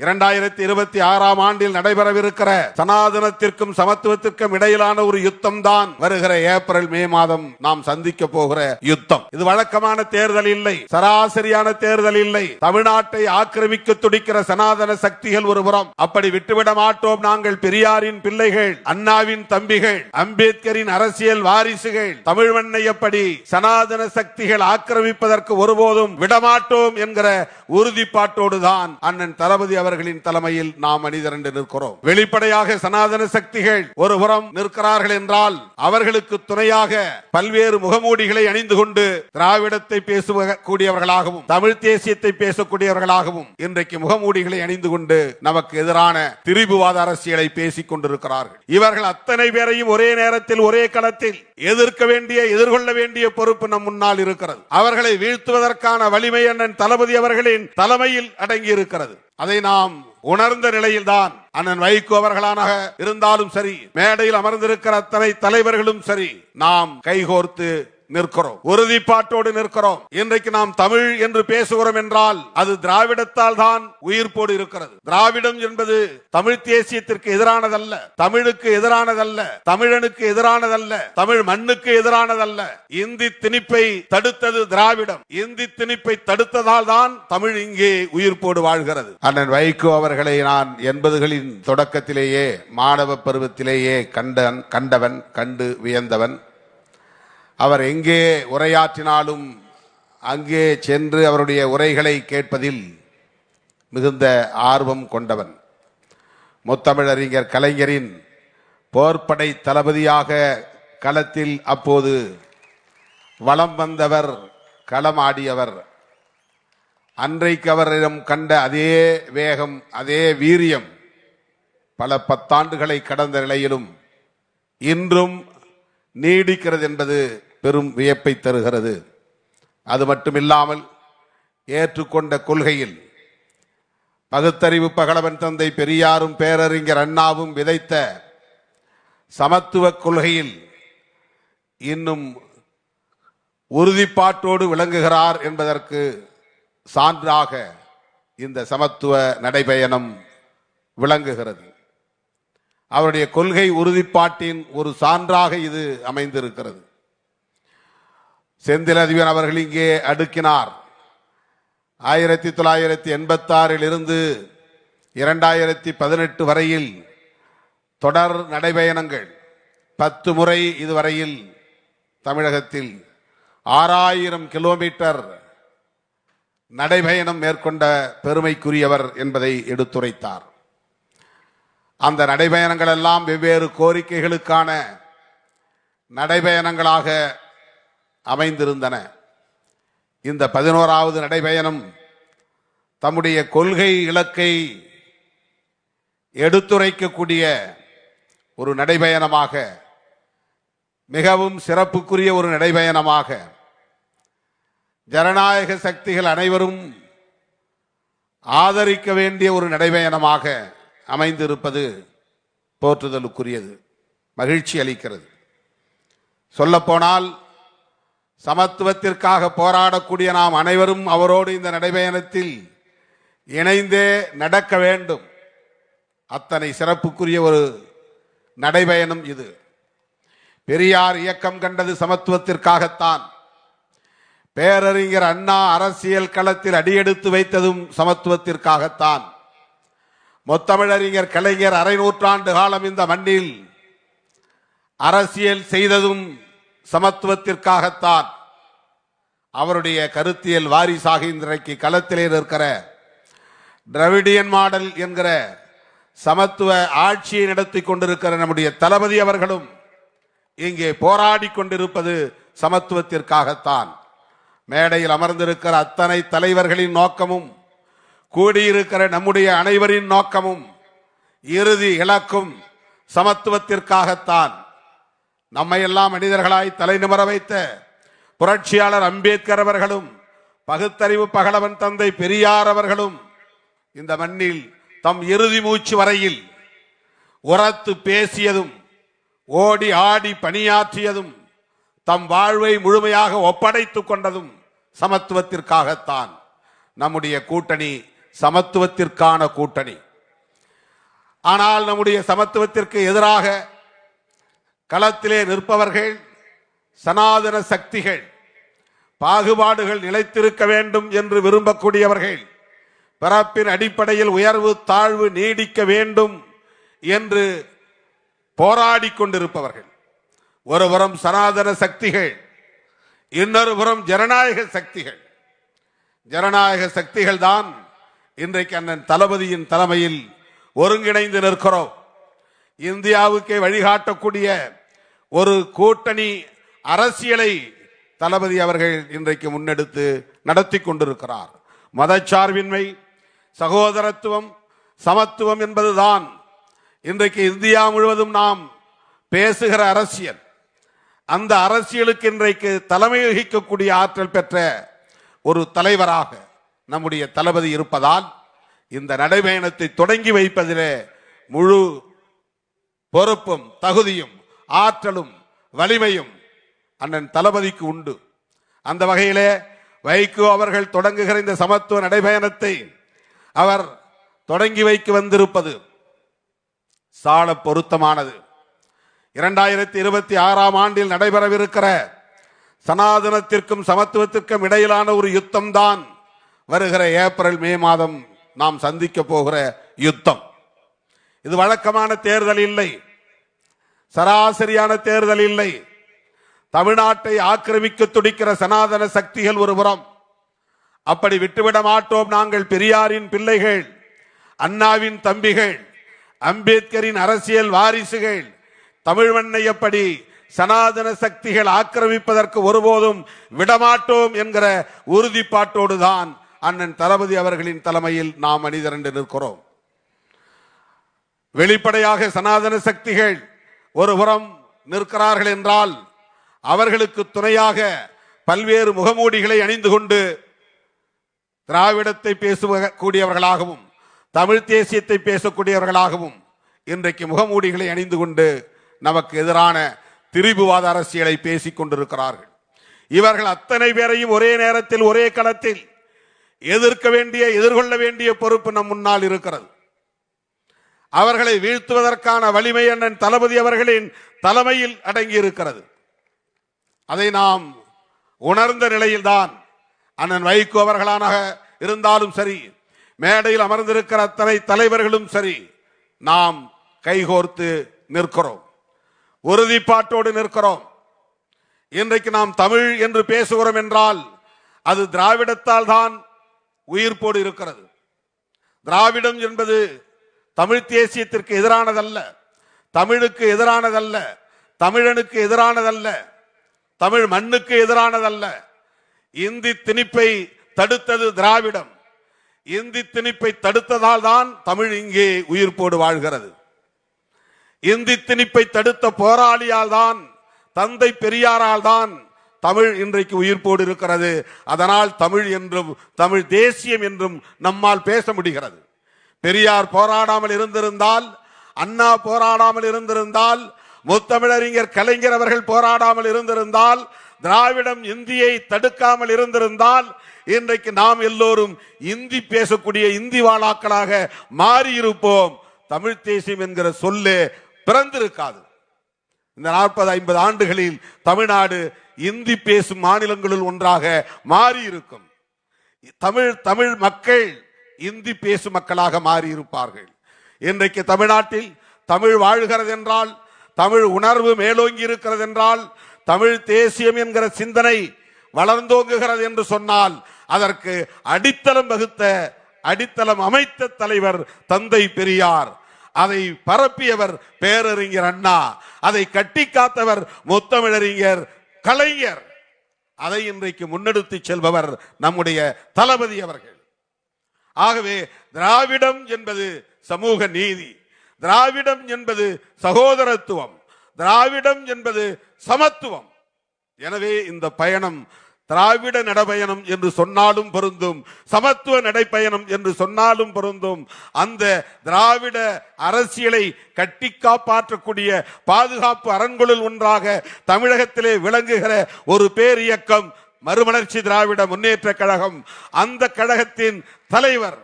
2026ஆம் ஆண்டில் நடைபெறவிருக்கிற சனாதனத்திற்கும் சமத்துவத்திற்கும் இடையிலான ஒரு யுத்தம் தான் வருகிற ஏப்ரல் மே மாதம் நாம் சந்திக்க போகிற யுத்தம். இது வழக்கமான தேர்தல் இல்லை, சராசரியான தேர்தல் இல்லை. தமிழ்நாட்டை ஆக்கிரமிக்க துடிக்கிற சனாதன சக்திகள் ஒருபுறம். அப்படி விட்டுவிட மாட்டோம். நாங்கள் பெரியாரின் பிள்ளைகள், அண்ணாவின் தம்பிகள், அம்பேத்கரின் அரசியல் வாரிசுகள். தமிழ் மண்ணை எப்படி சனாதன சக்திகள் ஆக்கிரமிப்பதற்கு ஒருபோதும் விடமாட்டோம் என்கிற உறுதிப்பாட்டோடுதான் அண்ணன் தளபதி அவர்களின் தலைமையில் நாம் அணிதிரண்டு நிற்கிறோம். வெளிப்படையாக சனாதன சக்திகள் ஒருபுறம் நிற்கிறார்கள் என்றால் அவர்களுக்கு துணையாக பல்வேறு முகமூடிகளை அணிந்து கொண்டு திராவிடத்தை பேசக்கூடியவர்களாகவும் தமிழ் தேசியத்தை பேசக்கூடியவர்களாகவும் இன்றைக்கு முகமூடிகளை அணிந்து கொண்டு நமக்கு எதிரான திரிபுவாத அரசியலை பேசிக் கொண்டிருக்கிறார்கள். இவர்கள் அத்தனை பேரையும் ஒரே நேரத்தில் ஒரே களத்தில் எதிர்கொள்ள வேண்டிய பொறுப்பு நம் முன்னால் இருக்கிறது. அவர்களை வீழ்த்துவதற்கான வலிமை அண்ணன் தளபதி அவர்களின் தலைமையில் அடங்கி இருக்கிறது. அதை நாம் உணர்ந்த நிலையில்தான் அண்ணன் வைகோ அவர்களாக இருந்தாலும் சரி, மேடையில் அமர்ந்திருக்கிற அத்தனை தலைவர்களும் சரி, நாம் கைகோர்த்து நிற்கிறோம், உறுதிப்பாட்டோடு நிற்கிறோம். இன்றைக்கு நாம் தமிழ் என்று பேசுகிறோம் என்றால் அது திராவிடத்தால் தான் உயிர்ப்போடு இருக்கிறது. திராவிடம் என்பது தமிழ் தேசியத்திற்கு எதிரானதல்ல, தமிழுக்கு எதிரானதல்ல, தமிழனுக்கு எதிரானதல்ல, தமிழ் மண்ணுக்கு எதிரானதல்ல. இந்தி திணிப்பை தடுத்தது திராவிடம். இந்தி திணிப்பை தடுத்ததால் தான் தமிழ் இங்கே உயிர்ப்போடு வாழ்கிறது. அண்ணன் வைகோ அவர்களை நான் 80களின் தொடக்கத்திலேயே மாணவ பருவத்திலேயே கண்டவன், கண்டு வியந்தவன். அவர் எங்கே உரையாற்றினாலும் அங்கே சென்று அவருடைய உரைகளை கேட்பதில் மிகுந்த ஆர்வம் கொண்டவன். முத்தமிழறிஞர் கலைஞரின் போர்ப்படை தளபதியாக களத்தில் அப்போது வலம் வந்தவர், களமாடியவர். அன்றைக்கு அவரிடம் கண்ட அதே வேகம், அதே வீரியம் பல 10 ஆண்டுகளை கடந்த நிலையிலும் இன்றும் நீடிக்கிறது என்பது பெரும் வியப்பை தருகிறது. அது மட்டுமில்லாமல் ஏற்றுக்கொண்ட கொள்கையில் பகுத்தறிவு பகலவன் தந்தை பெரியாரும் பேரறிஞர் அண்ணாவும் விதைத்த சமத்துவ கொள்கையில் இன்னும் உறுதிப்பாட்டோடு விளங்குகிறார் என்பதற்கு சான்றாக இந்த சமத்துவ நடைபயணம் விளங்குகிறது. அவருடைய கொள்கை உறுதிப்பாட்டின் ஒரு சான்றாக இது அமைந்திருக்கிறது. செந்தில் அதிபன் அவர்கள் இங்கே அடுக்கினார். 1986 இருந்து 2018 வரையில் தொடர் நடைபயணங்கள் 10 முறை இதுவரையில் தமிழகத்தில் 6000 கிலோமீட்டர் நடைபயணம் மேற்கொண்ட பெருமைக்குரியவர் என்பதை எடுத்துரைத்தார். அந்த நடைபயணங்கள் எல்லாம் வெவ்வேறு கோரிக்கைகளுக்கான நடைபயணங்களாக அமைந்திருந்தன. இந்த 11வது நடைபயணம் தம்முடைய கொள்கை இலக்கை எடுத்துரைக்கக்கூடிய ஒரு நடைபயணமாக, மிகவும் சிறப்புக்குரிய ஒரு நடைபயணமாக, ஜனநாயக சக்திகள் அனைவரும் ஆதரிக்க வேண்டிய ஒரு நடைபயணமாக அமைந்திருப்பது போற்றுதலுக்குரியது, மகிழ்ச்சி அளிக்கிறது. சொல்லப்போனால் சமத்துவத்திற்காக போராடக்கூடிய நாம் அனைவரும் அவரோடு இந்த நடைபயணத்தில் இணைந்தே நடக்க வேண்டும். அத்தனை சிறப்புக்குரிய ஒரு நடைபயணம் இது. பெரியார் இயக்கம் கண்டது சமத்துவத்திற்காகத்தான். பேரறிஞர் அண்ணா அரசியல் களத்தில் அடியெடுத்து வைத்ததும் சமத்துவத்திற்காகத்தான். முத்தமிழறிஞர் கலைஞர் 1/2 நூற்றாண்டு காலம் இந்த மண்ணில் அரசியல் செய்ததும் சமத்துவத்திற்காகத்தான். அவருடைய கருத்தியல் வாரிசாக இன்றைக்கு களத்திலே இருக்கிற டிராவிடியன் மாடல் என்கிற சமத்துவ ஆட்சியை நடத்தி கொண்டிருக்கிற நம்முடைய தளபதி அவர்களும் இங்கே போராடி கொண்டிருப்பது சமத்துவத்திற்காகத்தான். மேடையில் அமர்ந்திருக்கிற அத்தனை தலைவர்களின் நோக்கமும், கூடியிருக்கிற நம்முடைய அனைவரின் நோக்கமும், இறுதி இலக்கும் சமத்துவத்திற்காகத்தான். நம்மை எல்லாம் மனிதர்களாய் தலைநிமிர வைத்த புரட்சியாளர் அம்பேத்கர் அவர்களும், பகுத்தறிவு பகலவன் தந்தை பெரியார் அவர்களும் இந்த மண்ணில் தம் இறுதி மூச்சு வரையில் உரத்து பேசியதும், ஓடி ஆடி பணியாற்றியதும், தம் வாழ்வை முழுமையாக ஒப்படைத்துக் கொண்டதும் சமத்துவத்திற்காகத்தான். நம்முடைய கூட்டணி சமத்துவத்திற்கான கூட்டணி. ஆனால் நம்முடைய சமத்துவத்திற்கு எதிராக களத்திலே நிற்பவர்கள் சனாதன சக்திகள், பாகுபாடுகள் நிலைத்திருக்க வேண்டும் என்று விரும்பக்கூடியவர்கள், பிறப்பின் அடிப்படையில் உயர்வு தாழ்வு நீடிக்க வேண்டும் என்று போராடி கொண்டிருப்பவர்கள். ஒருபுறம் சனாதன சக்திகள், இன்னொரு புறம் ஜனநாயக சக்திகள். ஜனநாயக சக்திகள் தான் இன்றைக்கு அண்ணன் தளபதியின் தலைமையில் ஒருங்கிணைந்து நிற்கிறோம். இந்தியாவுக்கே வழிகாட்டக்கூடிய ஒரு கூட்டணி அரசியலை தளபதி அவர்கள் இன்றைக்கு முன்னெடுத்து நடத்தி கொண்டிருக்கிறார். மதச்சார்பின்மை, சகோதரத்துவம், சமத்துவம் என்பதுதான் இன்றைக்கு இந்தியா முழுவதும் நாம் பேசுகிற அரசியல். அந்த அரசியலுக்கு இன்றைக்கு தலைமை வகிக்கக்கூடிய ஆற்றல் பெற்ற ஒரு தலைவராக நம்முடைய தளபதி இருப்பதால் இந்த நடைபயணத்தை தொடங்கி வைப்பதிலே முழு பொறுப்பும் தகுதியும் ஆற்றலும் வலிமையும் அண்ணன் தளபதிக்கு உண்டு. அந்த வகையிலே வைகோ அவர்கள் தொடங்குகிற இந்த சமத்துவ நடைபயணத்தை அவர் தொடங்கி வைக்க வந்திருப்பது சால பொருத்தமானது. 2026 ஆண்டில் நடைபெறவிருக்கிற சனாதனத்திற்கும் சமத்துவத்திற்கும் இடையிலான ஒரு யுத்தம் தான் வருகிற ஏப்ரல் மே மாதம் நாம் சந்திக்க போகிற யுத்தம். இது வழக்கமான தேர்தல் இல்லை, சராசரியான தேர்தல் இல்லை. தமிழ்நாட்டை ஆக்கிரமிக்க துடிக்கிற சனாதன சக்திகள் ஒருபுறம். அப்படி விட்டுவிட மாட்டோம். நாங்கள் பெரியாரின் பிள்ளைகள், அண்ணாவின் தம்பிகள், அம்பேத்கரின் அரசியல் வாரிசுகள். தமிழ் மண்ணை எப்படி சனாதன சக்திகள் ஆக்கிரமிப்பதற்கு ஒருபோதும் விடமாட்டோம் என்கிற உறுதிப்பாட்டோடு தான் அண்ணன் தளபதி அவர்களின் தலைமையில் நாம் அணிதிரண்டு நிற்கிறோம். வெளிப்படையாக சனாதன சக்திகள் ஒருபுறம் நிற்கிறார்கள் என்றால் அவர்களுக்கு துணையாக பல்வேறு முகமூடிகளை அணிந்து கொண்டு திராவிடத்தை பேசக்கூடியவர்களாகவும் தமிழ் தேசியத்தை பேசக்கூடியவர்களாகவும் இன்றைக்கு முகமூடிகளை அணிந்து கொண்டு நமக்கு எதிரான திரிபுவாத அரசியலை பேசிக் கொண்டிருக்கிறார்கள். இவர்கள் அத்தனை பேரையும் ஒரே நேரத்தில் ஒரே களத்தில் எதிர்க்க வேண்டிய எதிர்கொள்ள வேண்டிய பொறுப்பு நம் முன்னால் இருக்கிறது. அவர்களை வீழ்த்துவதற்கான வலிமை அண்ணன் தளபதி அவர்களின் தலைமையில் அடங்கி இருக்கிறது. அதை நாம் உணர்ந்த நிலையில்தான் அண்ணன் வைகோ அவர்களாக இருந்தாலும் சரி, மேடையில் அமர்ந்திருக்கிற அத்தனை தலைவர்களும் சரி, நாம் கைகோர்த்து நிற்கிறோம், உறுதிப்பாட்டோடு நிற்கிறோம். இன்றைக்கு நாம் தமிழ் என்று பேசுகிறோம் என்றால் அது திராவிடத்தால் தான் உயிர்ப்போடு இருக்கிறது. திராவிடம் என்பது தமிழ் தேசியத்திற்கு எதிரானதல்ல, தமிழுக்கு எதிரானதல்ல, தமிழனுக்கு எதிரானதல்ல, தமிழ் மண்ணுக்கு எதிரானதல்ல. இந்தி திணிப்பை தடுத்தது திராவிடம். இந்தி திணிப்பை தடுத்ததால் தான் தமிழ் இங்கே உயிர்ப்போடு வாழ்கிறது. இந்தி திணிப்பை தடுத்த போராளியால் தான், தந்தை பெரியாரால் தான் தமிழ் இன்றைக்கு உயிர்ப்போடு இருக்கிறது. அதனால் தமிழ் என்றும் தமிழ் தேசியம் என்றும் நம்மால் பேச முடிகிறது. பெரியார் போராடாமல் இருந்திருந்தால், அண்ணா போராடாமல் இருந்திருந்தால், முத்தமிழறிஞர் கலைஞர் அவர்கள் போராடாமல் இருந்திருந்தால், திராவிடம் இந்தியை தடுக்காமல் இருந்திருந்தால் இன்றைக்கு நாம் எல்லோரும் இந்தி பேசக்கூடிய இந்தி வாழாக்களாக மாறியிருப்போம். தமிழ் தேசியம் என்கிற சொல்லே பிறந்திருக்காது. இந்த 40-50 ஆண்டுகளில் தமிழ்நாடு இந்தி பேசும் மாநிலங்களில் ஒன்றாக மாறி இருக்கும். தமிழ் மக்கள் இந்தி பேசும் மக்களாக மாறி இருப்பார்கள். இன்றைக்கு தமிழ்நாட்டில் தமிழ் வாழ்கிறது என்றால், தமிழ் உணர்வு மேலோங்கி இருக்கிறது என்றால், தமிழ் தேசியம் என்கிற சிந்தனை வளர்ந்தோங்குகிறது என்று சொன்னால் அதற்கு அடித்தளம் வகுத்த, அடித்தளம் அமைத்த தலைவர் தந்தை பெரியார். அதை பரப்பியவர் பேரறிஞர் அண்ணா. அதை கட்டி காத்தவர் முத்தமிழறிஞர் கலைஞர். அதை இன்றைக்கு முன்னெடுத்து செல்பவர் நம்முடைய தளபதி அவர்கள். ஆகவே திராவிடம் என்பது சமூக நீதி, திராவிடம் என்பது சகோதரத்துவம், திராவிடம் என்பது சமத்துவம். எனவே இந்த பயணம் திராவிட நடைபயணம் என்று சொன்னாலும் பொருந்தும், சமத்துவ நடைபயணம் என்று சொன்னாலும் பொருந்தும். அந்த திராவிட அரசியலை கட்டி காப்பாற்றக்கூடிய பாதுகாப்பு அரண்களுள் ஒன்றாக தமிழகத்திலே விளங்குகிற ஒரு பேர் இயக்கம் மறுமலர்ச்சி திராவிட முன்னேற்ற கழகம். அந்த கழகத்தின் தலைவர்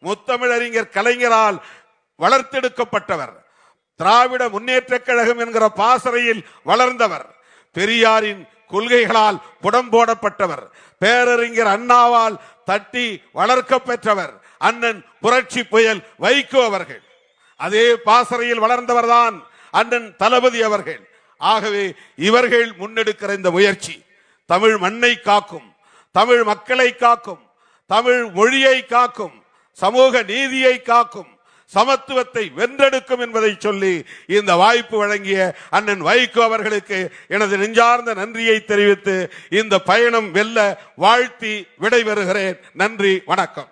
முத்தமிழறிஞர் கலைஞரால் வளர்த்தெடுக்கப்பட்டவர். திராவிட முன்னேற்ற கழகம் என்கிற பாசறையில் வளர்ந்தவர். பெரியாரின் கொள்கைகளால் புடம் போடப்பட்டவர். பேரறிஞர் அண்ணாவால் தட்டி வளர்க்க பெற்றவர் அண்ணன் புரட்சி புயல் வைகோ அவர்கள். அதே பாசறையில் வளர்ந்தவர்தான் அண்ணன் தளபதி அவர்கள். ஆகவே இவர்கள் முன்னெடுக்கிற இந்த முயற்சி தமிழ் மண்ணை காக்கும், தமிழ் மக்களை காக்கும், தமிழ் மொழியை காக்கும், சமூக நீதியை காக்கும், சமத்துவத்தை வென்றெடுக்கும் என்பதை சொல்லி இந்த வாய்ப்பு வழங்கிய அண்ணன் வைகோ அவர்களுக்கு எனது நெஞ்சார்ந்த நன்றியை தெரிவித்து இந்த பயணம் வெல்ல வாழ்த்தி விடைபெறுகிறேன். நன்றி, வணக்கம்.